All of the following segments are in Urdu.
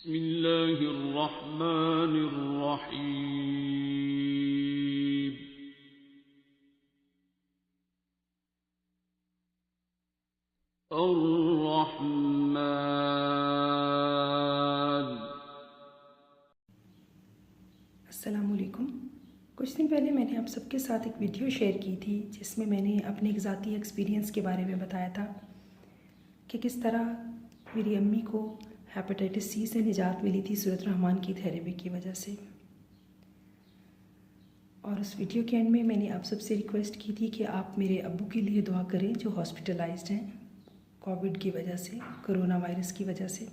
بسم الله الرحمن الرحيم. الرحمن. السلام علیکم. کچھ دن پہلے میں نے آپ سب کے ساتھ ایک ویڈیو شیئر کی تھی جس میں نے اپنے ایک ذاتی ایکسپیرینس کے بارے میں بتایا تھا کہ کس طرح میری امی کو ہیپاٹائٹس سی سے نجات ملی تھی سورۃ الرحمن کی تھیراپی کی وجہ سے. اور اس ویڈیو کے اینڈ میں نے آپ سب سے ریکویسٹ کی تھی کہ آپ میرے ابو کے لیے دعا کریں جو ہاسپٹلائزڈ ہیں کووڈ کی وجہ سے، کرونا وائرس کی وجہ سے.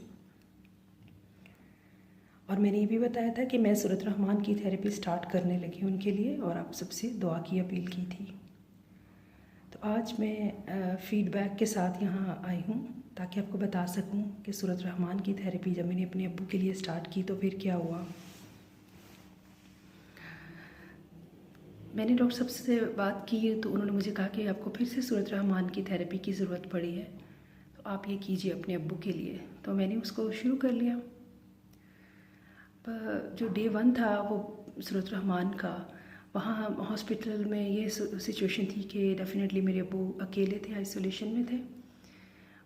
اور میں نے یہ بھی بتایا تھا کہ میں سورۃ الرحمن کی تھیراپی سٹارٹ کرنے لگی ان کے لیے اور آپ سب سے دعا کی اپیل کی تھی. تو آج میں فیڈ بیک کے ساتھ یہاں آئی ہوں تاکہ آپ کو بتا سکوں کہ سورۃ الرحمن کی تھیراپی جب میں نے اپنے ابو کے لیے سٹارٹ کی تو پھر کیا ہوا. میں نے ڈاکٹر صاحب سے بات کی تو انہوں نے مجھے کہا کہ آپ کو پھر سے سورۃ الرحمن کی تھیراپی کی ضرورت پڑی ہے تو آپ یہ کیجئے اپنے ابو کے لیے. تو میں نے اس کو شروع کر لیا. جو ڈے 1 تھا وہ سورۃ الرحمن کا، وہاں ہاسپٹل میں یہ سچویشن تھی کہ ڈیفینیٹلی میرے ابو اکیلے تھے، آئسولیشن میں تھے.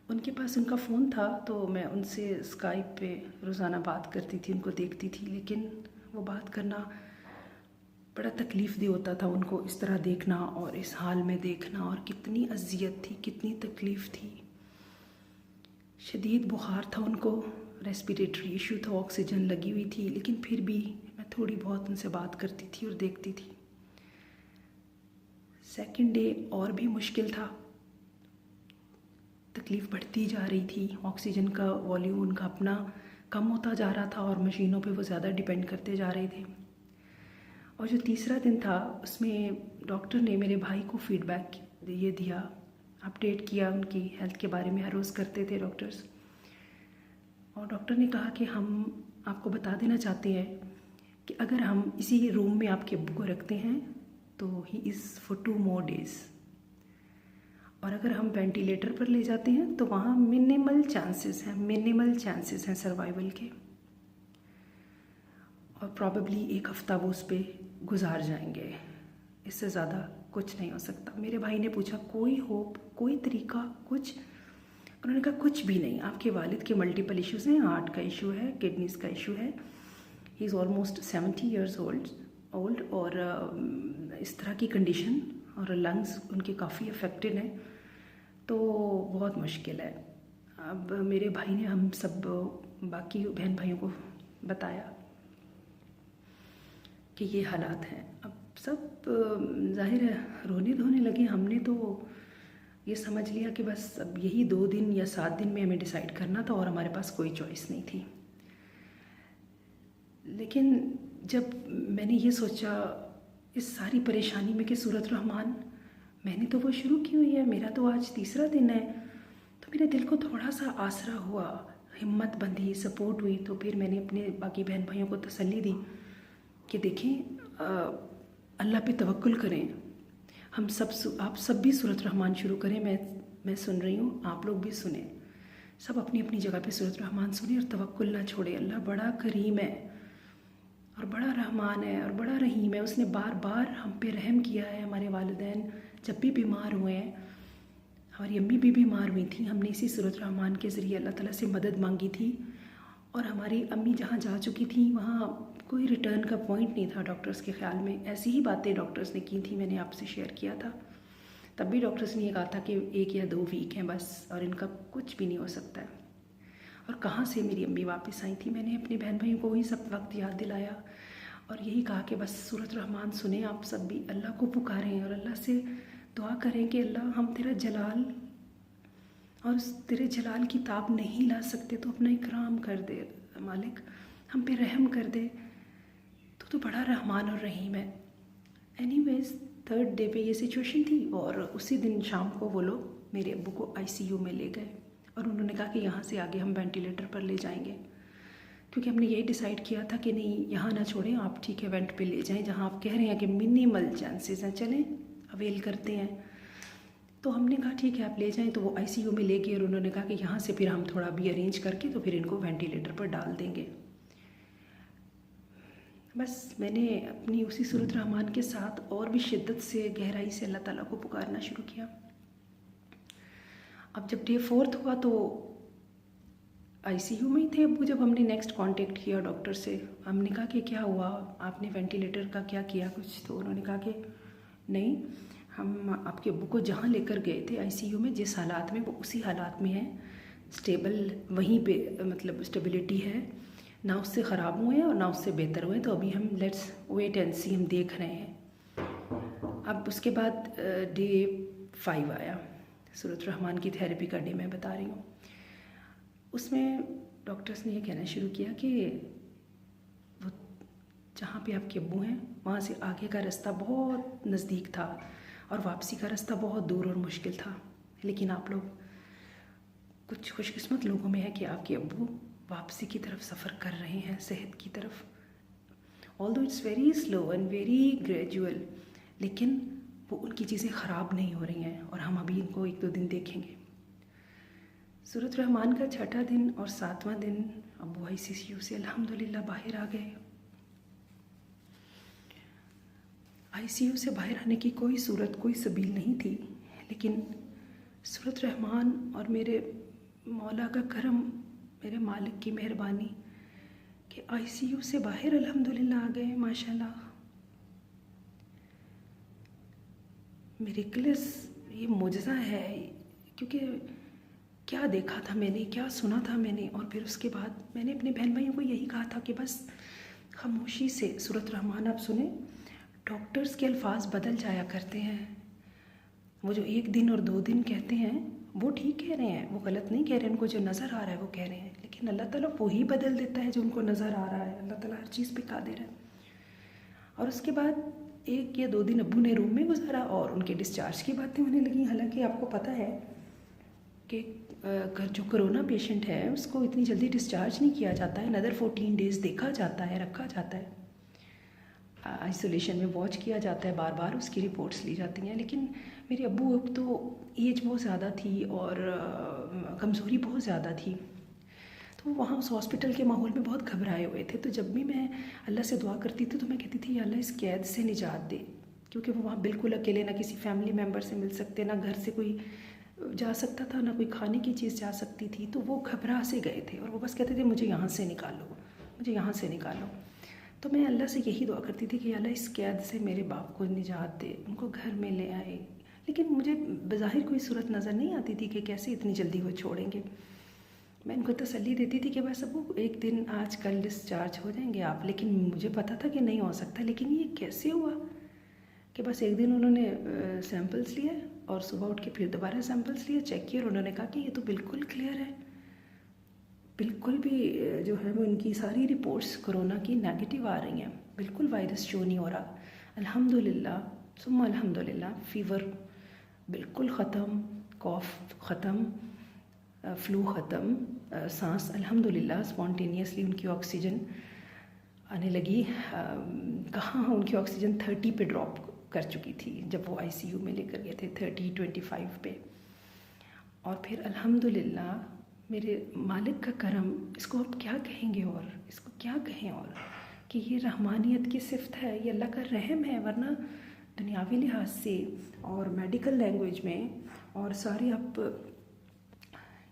ان کے پاس ان کا فون تھا تو میں ان سے اسکائپ پہ روزانہ بات کرتی تھی، ان کو دیکھتی تھی، لیکن وہ بات کرنا بڑا تکلیف دہ ہوتا تھا ان کو اس طرح دیکھنا اور اس حال میں دیکھنا. اور کتنی اذیت تھی، کتنی تکلیف تھی. شدید بخار تھا ان کو، ریسپیریٹری ایشو تھا، آکسیجن لگی ہوئی تھی، لیکن پھر بھی میں تھوڑی بہت ان سے بات کرتی تھی اور دیکھتی تھی. سیکنڈ ڈے اور بھی مشکل تھا، تکلیف بڑھتی جا رہی تھی. آکسیجن کا والیوم ان کا اپنا کم ہوتا جا رہا تھا اور مشینوں پہ وہ زیادہ ڈیپینڈ کرتے جا رہے تھے. اور جو تیسرا دن تھا اس میں ڈاکٹر نے میرے بھائی کو فیڈ بیک یہ دیا، اپڈیٹ کیا ان کی ہیلتھ کے بارے میں، ہر روز کرتے تھے ڈاکٹرز. اور ڈاکٹر نے کہا کہ ہم آپ کو بتا دینا چاہتے ہیں کہ اگر ہم اسی روم میں آپ کے ابو کو رکھتے ہیں تو ہی از فار 2 more days، اور اگر ہم وینٹیلیٹر پر لے جاتے ہیں تو وہاں منیمل چانسز ہیں سروائیول کے، اور پرابیبلی 1 ہفتہ وہ اس پہ گزار جائیں گے، اس سے زیادہ کچھ نہیں ہو سکتا. میرے بھائی نے پوچھا کوئی ہوپ، کوئی طریقہ، کچھ؟ انہوں نے کہا کچھ بھی نہیں. آپ کے والد کے ملٹیپل ایشوز ہیں، ہارٹ کا ایشو ہے، کڈنیز کا ایشو ہے، ہی از آلموسٹ 70 years اولڈ، اور اس طرح کی کنڈیشن، اور لنگز ان کے کافی افیکٹڈ ہیں، تو بہت مشکل ہے. اب میرے بھائی نے ہم سب باقی بہن بھائیوں کو بتایا کہ یہ حالات ہیں. اب سب ظاہر ہے رونے دھونے لگے. ہم نے تو یہ سمجھ لیا کہ بس اب یہی 2 دن یا 7 دن میں ہمیں ڈیسائیڈ کرنا تھا اور ہمارے پاس کوئی چوائس نہیں تھی. لیکن جب میں نے یہ سوچا اس ساری پریشانی میں کہ سورۃ الرحمن میں نے تو وہ شروع کی ہوئی ہے، میرا تو آج تیسرا دن ہے، تو میرے دل کو تھوڑا سا آسرا ہوا، ہمت بندھی، سپورٹ ہوئی. تو پھر میں نے اپنے باقی بہن بھائیوں کو تسلی دی کہ دیکھیں اللہ پہ توکل کریں. آپ سب بھی سورۃ الرحمن شروع کریں. میں سن رہی ہوں، آپ لوگ بھی سنیں. سب اپنی اپنی جگہ پہ سورۃ الرحمن سنیں اور توکل نہ چھوڑیں. اللہ بڑا کریم ہے اور بڑا رحمان ہے اور بڑا رحیم ہے. اس نے بار بار ہم پہ رحم کیا ہے. ہمارے والدین جب بھی بیمار ہوئے ہیں، ہماری امی بھی بیمار ہوئی تھیں، ہم نے اسی سورۃ الرحمن کے ذریعے اللہ تعالیٰ سے مدد مانگی تھی. اور ہماری امی جہاں جا چکی تھیں وہاں کوئی ریٹرن کا پوائنٹ نہیں تھا ڈاکٹرز کے خیال میں. ایسی ہی باتیں ڈاکٹرز نے کی تھیں، میں نے آپ سے شیئر کیا تھا. تب بھی ڈاکٹرز نے یہ کہا تھا کہ 1 یا 2 ویک ہیں بس، اور ان کا کچھ بھی نہیں ہو سکتا ہے. اور کہاں سے میری امی واپس آئی تھی. میں نے اپنے بہن بھائیوں کو وہی سب وقت یاد دلایا اور یہی کہا کہ بس سورۃ الرحمن سنیں. آپ سب بھی اللہ کو پکاریں اور اللہ سے دعا کریں کہ اللہ ہم تیرا جلال اور تیرے جلال کی تاب نہیں لا سکتے تو اپنا اکرام کر دے مالک، ہم پہ رحم کر دے، تو بڑا رحمان اور رحیم ہے. اینی ویز 3rd ڈے پہ یہ سچویشن تھی اور اسی دن شام کو وہ لوگ میرے ابو کو ICU میں لے گئے اور انہوں نے کہا کہ یہاں سے آگے ہم وینٹیلیٹر پر لے جائیں گے، کیونکہ ہم نے یہی ڈیسائیڈ کیا تھا کہ نہیں یہاں نہ چھوڑیں، آپ ٹھیک ہے وینٹ پہ لے جائیں جہاں آپ کہہ رہے ہیں کہ منیمل چانسز ہیں، چلیں اویل کرتے ہیں. تو ہم نے کہا ٹھیک ہے آپ لے جائیں، تو وہ ICU میں لے گئے اور انہوں نے کہا کہ یہاں سے پھر ہم تھوڑا بھی ارینج کر کے تو پھر ان کو وینٹیلیٹر پر ڈال دیں گے۔ بس میں نے اپنی اسی صورت رحمان کے ساتھ اور بھی شدت سے گہرائی سے اللہ تعالیٰ کو پکارنا شروع کیا۔ اب جب ڈے 4 ہوا تو ICU میں ہی تھے ابو، جب ہم نے نیکسٹ کانٹیکٹ کیا ڈاکٹر سے، ہم نے کہا کہ کیا ہوا، آپ نے وینٹیلیٹر کا کیا کیا کچھ، تو انہوں نے کہا کہ نہیں، ہم آپ کے ابو کو جہاں لے کر گئے تھے ICU میں جس حالات میں، وہ اسی حالات میں ہیں، اسٹیبل وہیں پہ، مطلب اسٹیبلٹی ہے، نہ اس سے خراب ہوئے ہیں اور نہ اس سے بہتر ہوئے ہیں، تو ابھی ہم لیٹس ویٹ اینڈ سی، ہم دیکھ رہے ہیں۔ اب اس کے بعد ڈے 5 آیا، صورت رحمان کی تھیراپی کا ڈے میں بتا رہی ہوں۔ اس میں ڈاکٹرز نے یہ کہنا شروع کیا کہ وہ جہاں پہ آپ کے ابو ہیں وہاں سے آگے کا رستہ بہت نزدیک تھا اور واپسی کا رستہ بہت دور اور مشکل تھا، لیکن آپ لوگ کچھ خوش قسمت لوگوں میں ہے کہ آپ کے ابو واپسی کی طرف سفر کر رہے ہیں، صحت کی طرف، although it's very slow and very gradual، لیکن وہ ان کی چیزیں خراب نہیں ہو رہی ہیں اور ہم ابھی ان کو 1-2 دن دیکھیں گے۔ صورت رحمان کا 6واں دن اور 7واں دن ابو ICU سے الحمدللہ باہر آ گئے۔ ICU سے باہر آنے کی کوئی صورت، کوئی سبیل نہیں تھی، لیکن صورت رحمان اور میرے مولا کا کرم، میرے مالک کی مہربانی کہ ICU سے باہر الحمدللہ آ گئے، ماشاءاللہ۔ میریکلس، یہ معجزہ ہے، کیونکہ کیا دیکھا تھا میں نے، کیا سنا تھا میں نے، اور پھر اس کے بعد میں نے اپنے بہن بھائیوں کو یہی کہا تھا کہ بس خاموشی سے صورت رحمان آپ سنیں، ڈاکٹرز کے الفاظ بدل جایا کرتے ہیں، وہ جو 1 دن اور 2 دن کہتے ہیں وہ ٹھیک کہہ رہے ہیں، وہ غلط نہیں کہہ رہے، ان کو جو نظر آ رہا ہے وہ کہہ رہے ہیں، لیکن اللہ تعالیٰ وہی بدل دیتا ہے جو ان کو نظر آ رہا ہے، اللہ تعالیٰ ہر چیز پہ قادر ہے۔ اور اس کے بعد 1 یا 2 دن ابو نے روم میں گزارا اور ان کے ڈسچارج کی باتیں ہونے لگیں، حالانکہ آپ کو پتہ ہے کہ جو کرونا پیشنٹ ہے اس کو اتنی جلدی ڈسچارج نہیں کیا جاتا ہے، another 14 days دیکھا جاتا ہے، رکھا جاتا ہے، آئسولیشن میں واچ کیا جاتا ہے، بار بار اس کی رپورٹس لی جاتی ہیں۔ لیکن میرے ابو تو ایج بہت زیادہ تھی اور کمزوری بہت زیادہ تھی، تو وہاں اس ہاسپٹل کے ماحول میں بہت گھبرائے ہوئے تھے، تو جب بھی میں اللہ سے دعا کرتی تھی تو میں کہتی تھی یا اللہ اس قید سے نجات دے، کیونکہ وہ وہاں بالکل اکیلے، نہ کسی فیملی ممبر سے مل سکتے، نہ گھر سے کوئی جا سکتا تھا، نہ کوئی کھانے کی چیز جا سکتی تھی، تو وہ گھبرا سے گئے تھے اور وہ بس کہتے تھے مجھے یہاں سے نکالو، مجھے یہاں سے نکالو۔ تو میں اللہ سے یہی دعا کرتی تھی کہ اللہ اس قید سے میرے باپ کو نجات دے، ان کو گھر میں لے آئے، لیکن مجھے بظاہر کوئی صورت نظر نہیں آتی تھی کہ کیسے اتنی جلدی وہ چھوڑیں گے۔ میں ان کو تسلی دیتی تھی کہ بس ابو 1 دن آج کل ڈسچارج ہو جائیں گے آپ، لیکن مجھے پتا تھا کہ نہیں ہو سکتا، لیکن یہ کیسے ہوا کہ بس 1 دن انہوں نے سیمپلز لیے اور صبح اٹھ کے پھر دوبارہ سیمپلز لیے، چیک کیے اور انہوں نے کہا کہ یہ تو بالکل کلیئر ہے، بالکل بھی جو ہے وہ ان کی ساری رپورٹس کرونا کی نیگیٹو آ رہی ہیں، بالکل وائرس شو نہیں ہو رہا، الحمدللہ ثم الحمدللہ، فیور بالکل ختم، کاف ختم، فلو ختم، سانس الحمدللہ اسپونٹینیسلی ان کی آکسیجن آنے لگی، کہاں ان کی آکسیجن 30 پہ ڈراپ کر چکی تھی جب وہ ICU میں لے کر گئے تھے، 30-25 پہ، اور پھر الحمدللہ میرے مالک کا کرم، اس کو اب کیا کہیں گے اور اس کو کیا کہیں اور کہ یہ رحمانیت کی صفت ہے، یہ اللہ کا رحم ہے، ورنہ دنیاوی لحاظ سے اور میڈیکل لینگویج میں اور سارے آپ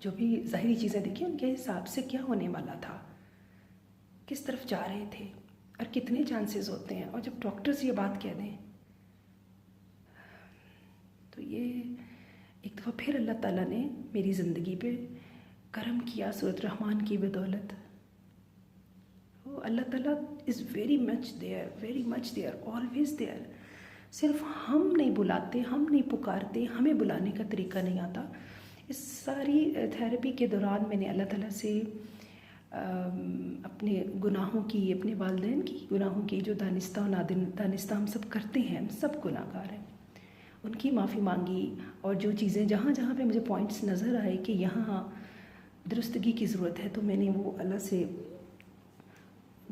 جو بھی ظاہری چیزیں دیکھیں ان کے حساب سے کیا ہونے والا تھا، کس طرف جا رہے تھے اور کتنے چانسز ہوتے ہیں، اور جب ڈاکٹرز یہ بات کہہ دیں تو یہ ایک دفعہ پھر اللہ تعالیٰ نے میری زندگی پہ کرم کیا صورت رحمان کی بدولت۔ وہ اللہ تعالیٰ is very much there always there, صرف ہم نہیں بلاتے، ہم نہیں پکارتے، ہمیں بلانے کا طریقہ نہیں آتا۔ اس ساری تھیراپی کے دوران میں نے اللہ تعالیٰ سے اپنے گناہوں کی، اپنے والدین کی گناہوں کی، جو دانستہ و نادانستہ ہم سب کرتے ہیں، ہم سب گناہ گار ہیں، ان کی معافی مانگی، اور جو چیزیں جہاں جہاں پہ مجھے پوائنٹس نظر آئے کہ یہاں درستگی کی ضرورت ہے، تو میں نے وہ اللہ سے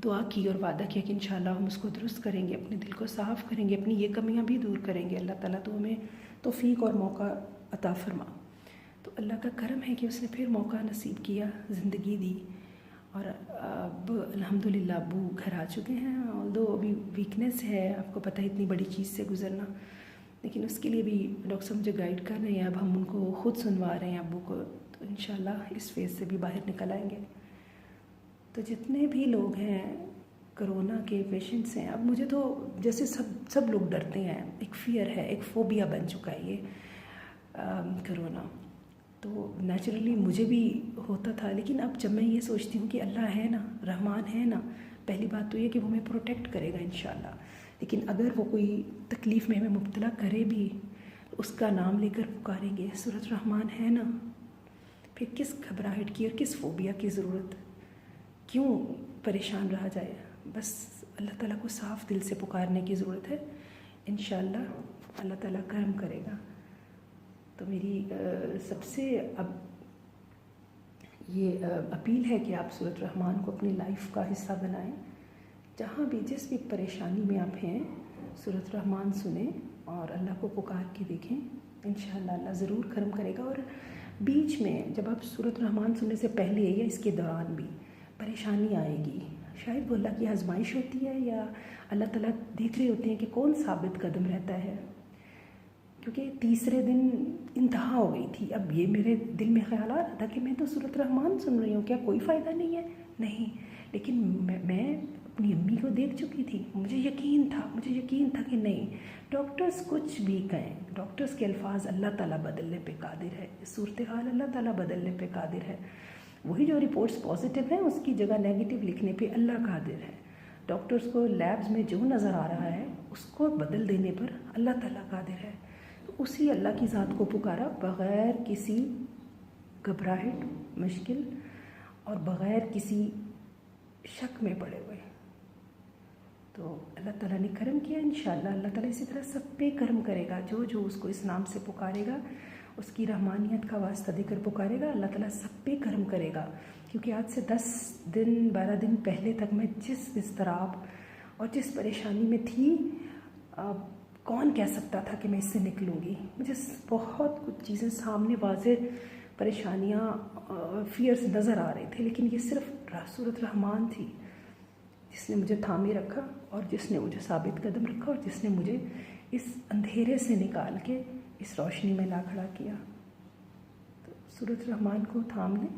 دعا کی اور وعدہ کیا کہ انشاءاللہ ہم اس کو درست کریں گے، اپنے دل کو صاف کریں گے، اپنی یہ کمیاں بھی دور کریں گے۔ اللہ تعالیٰ تو ہمیں توفیق اور موقع عطا فرما۔ تو اللہ کا کرم ہے کہ اس نے پھر موقع نصیب کیا، زندگی دی، اور اب الحمدللہ ابو گھر آ چکے ہیں۔ دو ابھی ویکنیس ہے، آپ کو پتہ ہے اتنی بڑی چیز سے گزرنا، لیکن اس کے لیے بھی ڈاکٹر صاحب مجھے گائیڈ کر رہے ہیں، اب ہم ان کو خود سنوا رہے ہیں ابو کو، تو انشاءاللہ اس فیز سے بھی باہر نکل آئیں گے۔ تو جتنے بھی لوگ ہیں کرونا کے پیشنٹس ہیں، اب مجھے تو جیسے سب لوگ ڈرتے ہیں، ایک فیئر ہے، ایک فوبیا بن چکا ہے یہ کرونا، تو نیچرلی مجھے بھی ہوتا تھا، لیکن اب جب میں یہ سوچتی ہوں کہ اللہ ہے نا، رحمان ہے نا، پہلی بات تو یہ کہ وہ ہمیں پروٹیکٹ کرے گا انشاءاللہ، لیکن اگر وہ کوئی تکلیف میں ہمیں مبتلا کرے بھی، اس کا نام لے کر پکاریں گے، سورۃ رحمان ہے نا، پھر کس گھبراہٹ کی اور کس فوبیا کی ضرورت، کیوں پریشان رہا جائے، بس اللہ تعالیٰ کو صاف دل سے پکارنے کی ضرورت ہے، انشاءاللہ اللہ تعالیٰ کرم کرے گا۔ تو میری سب سے اب یہ اپیل ہے کہ آپ سورۃ رحمان کو اپنی لائف کا حصہ بنائیں، جہاں بھی جس بھی پریشانی میں آپ ہیں سورۃ رحمان سنیں اور اللہ کو پکار کے دیکھیں، انشاءاللہ اللہ ضرور کرم کرے گا۔ اور بیچ میں جب آپ سورۃ رحمان سننے سے پہلے یا اس کے دوران بھی پریشانی آئے گی، شاید وہ اللہ کی آزمائش ہوتی ہے، یا اللہ تعالیٰ دیکھ رہے ہوتے ہیں کہ کون ثابت قدم رہتا ہے، کیونکہ تیسرے دن انتہا ہو گئی تھی۔ اب یہ میرے دل میں خیال آ رہا تھا کہ میں تو سورۃ رحمان سن رہی ہوں، کیا کوئی فائدہ نہیں ہے؟ نہیں، لیکن میں اپنی امی کو دیکھ چکی تھی، مجھے یقین تھا کہ نہیں، ڈاکٹرز کچھ بھی کہیں، ڈاکٹرز کے الفاظ اللہ تعالیٰ بدلنے پہ قادر ہے، صورتحال اللہ تعالیٰ بدلنے پہ قادر ہے، وہی جو رپورٹس پازیٹیو ہیں اس کی جگہ نیگیٹو لکھنے پہ اللہ قادر ہے، ڈاکٹرز کو لیبز میں جو نظر آ رہا ہے اس کو بدل دینے پر اللہ تعالیٰ قادر ہے۔ اسی اللہ کی ذات کو پکارا بغیر کسی گھبراہٹ، مشکل اور بغیر کسی شک میں پڑے ہوئے، تو اللہ تعالیٰ نے کرم کیا، انشاءاللہ اللہ تعالیٰ اسی طرح سب پہ کرم کرے گا، جو اس کو اس نام سے پکارے گا، اس کی رحمانیت کا واسطہ دے کر پکارے گا، اللہ تعالیٰ سب پہ کرم کرے گا۔ کیونکہ آج سے 10 دن 12 دن پہلے تک میں جس اضطراب اور جس پریشانی میں تھی، کون کہہ سکتا تھا کہ میں اس سے نکلوں گی، مجھے بہت کچھ چیزیں سامنے واضح پریشانیاں فیئرز نظر آ رہے تھے، لیکن یہ صرف سورۃ رحمان تھی جس نے مجھے تھامے رکھا اور جس نے مجھے ثابت قدم رکھا اور جس نے مجھے اس اندھیرے سے نکال کے اس روشنی میں لا کھڑا کیا۔ تو سورۃ رحمان کو تھام لیں،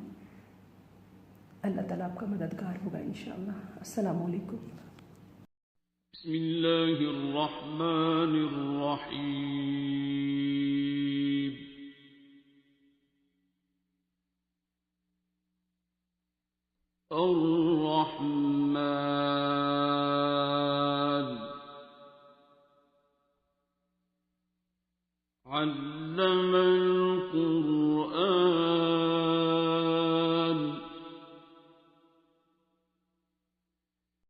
اللہ تعالیٰ آپ کا مددگار ہوگا انشاءاللہ۔ السلام علیکم۔ بسم اللہ الرحمن الرحیم۔ الرحمن علم القرآن